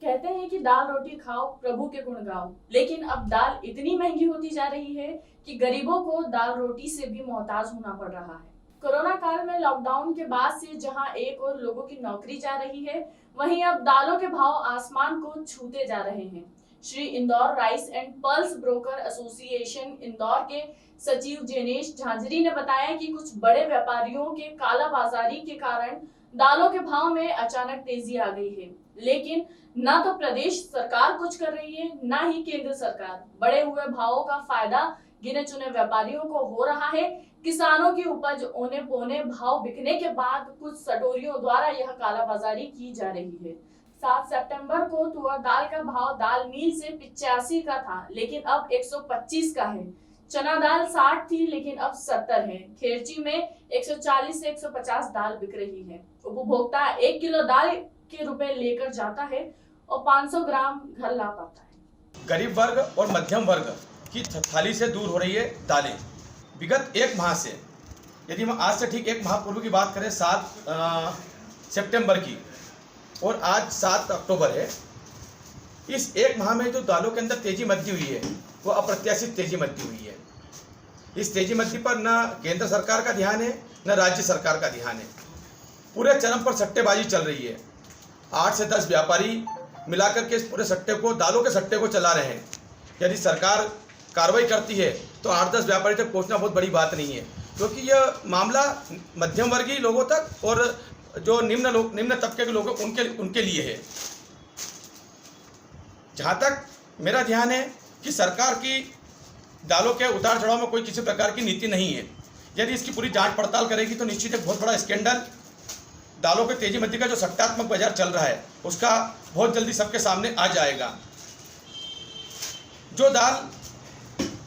कहते हैं कि दाल रोटी खाओ प्रभु के गुण गाओ, लेकिन अब दाल इतनी महंगी होती जा रही है कि गरीबों को दाल रोटी से भी मोहताज होना पड़ रहा है। कोरोना काल में लॉकडाउन के बाद से जहां एक और लोगों की नौकरी जा रही है, वहीं अब दालों के भाव आसमान को छूते जा रहे हैं। Shri Indore rice and pulse broker association Indore के सचिव जेनेश झांझरी ने बताया कि कुछ बड़े व्यापारियों के कालाबाजारी के कारण दालों के भाव में अचानक तेजी आ गई है, लेकिन न तो प्रदेश सरकार कुछ कर रही है, न ही केंद्र सरकार। बढ़े हुए भावों का फायदा गिने चुने व्यापारियों को हो रहा है। किसानों की उपज औने पौने भाव बिकने के बाद कुछ सटोरियों द्वारा यह कालाबाजारी की जा रही है। 7 सितंबर को तुअर दाल का भाव दाल मिल से 85 का था, लेकिन अब 125 का है। चना दाल 60 थी, लेकिन अब 70 है। खेरची में 140 से 150 दाल बिक रही है। उपभोक्ता 1 किलो दाल के रुपए लेकर जाता है और 500 ग्राम घर ला पाता है। गरीब वर्ग और मध्यम वर्ग की थाली से दूर हो रही है दालें। विगत एक माह से, यदि हम आज से ठीक एक माह पूर्व की बात करें 7 सितंबर की, और आज 7 अक्टूबर है, इस एक माह में जो दालों के अंदर तेजी मची हुई है वो अप्रत्याशित तेजी मची हुई है। इस तेजी मची पर न केंद्र सरकार का ध्यान है न राज्य सरकार का ध्यान है। पूरे चरम पर सट्टेबाजी चल रही है। 8 से 10 व्यापारी मिलाकर के इस पूरे सट्टे को, दालों के सट्टे को चला रहे हैं। यदि सरकार कार्रवाई करती है तो 8-10 व्यापारी तक पहुंचना बहुत बड़ी बात नहीं है, क्योंकि यह मामला मध्यम वर्गीय लोगों तक और जो निम्न तबके के लोग उनके लिए है। जहां तक मेरा ध्यान है कि सरकार की दालों के उतार चढ़ाव में कोई किसी प्रकार की नीति नहीं है। यदि इसकी पूरी जांच पड़ताल करेगी तो निश्चित एक बहुत बड़ा स्कैंडल दालों के तेजी मची का जो सट्टात्मक बाजार चल रहा है उसका बहुत जल्दी सबके सामने आ जाएगा। जो दाल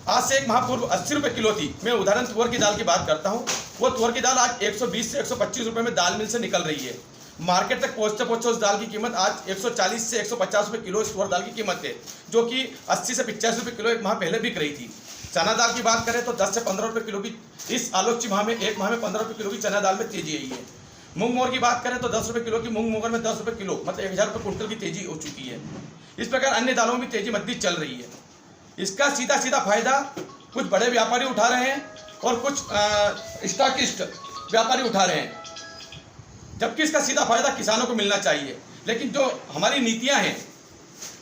आज से एक माह पूर्व 80 रुपये किलो थी, मैं उदाहरण तुअर की दाल की बात करता हूँ, वो तुअर की दाल आज 120 से 125 रुपये में दाल मिल से निकल रही है। मार्केट तक पहुँचते पहुँचते उस दाल की कीमत आज 140 से 150 रुपये किलो इस तुअर दाल की कीमत है, जो कि 80 से 85 रुपये किलो एक माह पहले बिक रही थी। चना दाल की बात करें तो 10 से 15 रुपये किलो की इस आलोच्य माह में, एक माह में 15 रुपये किलो की चना दाल में तेजी आई है। मूंग मोर की बात करें तो 10 रुपये किलो की मूंग मोगर में 10 रुपये किलो, मतलब 1000 रुपये कुंटल की तेजी हो चुकी है। इस प्रकार अन्य दालों में तेजी मद्दी चल रही है। इसका सीधा फायदा कुछ बड़े व्यापारी उठा रहे हैं और कुछ स्टॉकिस्ट व्यापारी उठा रहे हैं, जबकि इसका सीधा फायदा किसानों को मिलना चाहिए। लेकिन जो हमारी नीतियां हैं,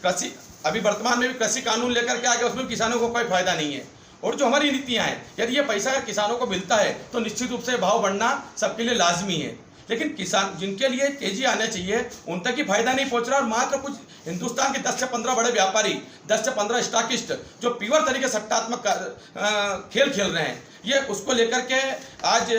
कृषि अभी वर्तमान में भी कृषि कानून लेकर के आगे, उसमें किसानों को कोई फायदा नहीं है। और जो हमारी नीतियां हैं, यदि ये पैसा अगर किसानों को मिलता है तो निश्चित रूप से भाव बढ़ना सबके लिए लाजमी है। लेकिन किसान जिनके लिए तेजी आना चाहिए उन तक ही फायदा नहीं पहुंच रहा, और मात्र कुछ हिंदुस्तान के 10 से 15 बड़े व्यापारी, 10 से 15 स्टॉकिस्ट जो प्योर तरीके से सट्टात्मक खेल खेल रहे हैं, ये उसको लेकर के आज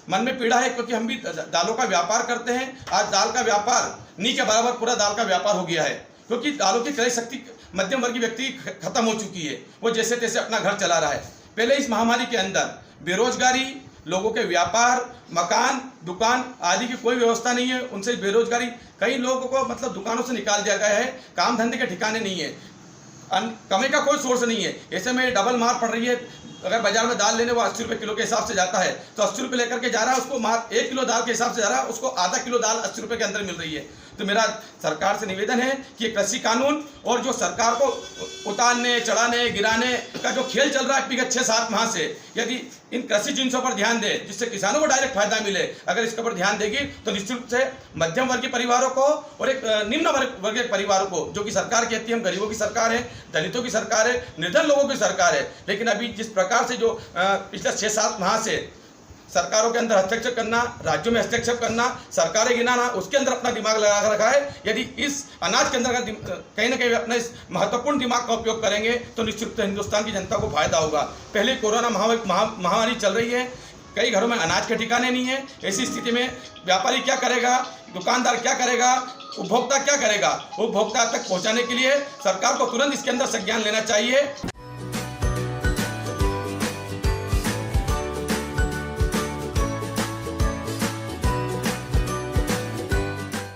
मन में पीड़ा है। क्योंकि हम भी दालों का व्यापार करते हैं। आज दाल का व्यापार नी के बराबर पूरा दाल का व्यापार हो गया है, क्योंकि दालों की क्रय शक्ति मध्यम वर्गीय व्यक्ति खत्म हो चुकी है। वो जैसे तैसे अपना घर चला रहा है। पहले इस महामारी के अंदर बेरोजगारी, लोगों के व्यापार, मकान, दुकान आदि की कोई व्यवस्था नहीं है, उनसे बेरोजगारी, कई लोगों को मतलब दुकानों से निकाल दिया गया है। काम धंधे के ठिकाने नहीं है, कमाई का कोई सोर्स नहीं है। ऐसे में डबल मार पड़ रही है। अगर बाजार में दाल लेने वो 80 रुपये किलो के हिसाब से जाता है तो 80 रुपये लेकर के जा रहा है, उसको मार 1 किलो दाल के हिसाब से जा रहा है, उसको आधा किलो दाल 80 रुपये के अंदर मिल रही है। तो मेरा सरकार से निवेदन है कि कृषि कानून और जो सरकार को उतारने चढ़ाने गिराने का जो खेल चल रहा है विगत 6-7 माह से, यदि इन कृषि जिन्सों पर ध्यान दे जिससे किसानों को डायरेक्ट फायदा मिले, अगर इसके ऊपर ध्यान देगी तो निश्चित रूप से मध्यम वर्गीय परिवारों को और एक निम्न वर्गीय परिवारों को, जो कि सरकार कहती है हम गरीबों की सरकार है, दलितों की सरकार है, निर्धन लोगों की सरकार है, लेकिन अभी जिस प्रकार से जो पिछले 6-7 माह से सरकारों के अंदर हस्तक्षेप करना, राज्यों में हस्तक्षेप करना, सरकारें गिनाना, उसके अंदर अपना दिमाग लगा कर रखा है। यदि इस अनाज के अंदर कहीं ना कहीं अपना इस महत्वपूर्ण दिमाग का उपयोग करेंगे तो निश्चित रूप से हिंदुस्तान की जनता को फायदा होगा। पहले कोरोना महामारी चल रही है, कई घरों में अनाज के ठिकाने नहीं है। ऐसी स्थिति में व्यापारी क्या करेगा, दुकानदार क्या करेगा, उपभोक्ता क्या करेगा? उपभोक्ता तक पहुँचाने के लिए सरकार को तुरंत इसके अंदर संज्ञान लेना चाहिए।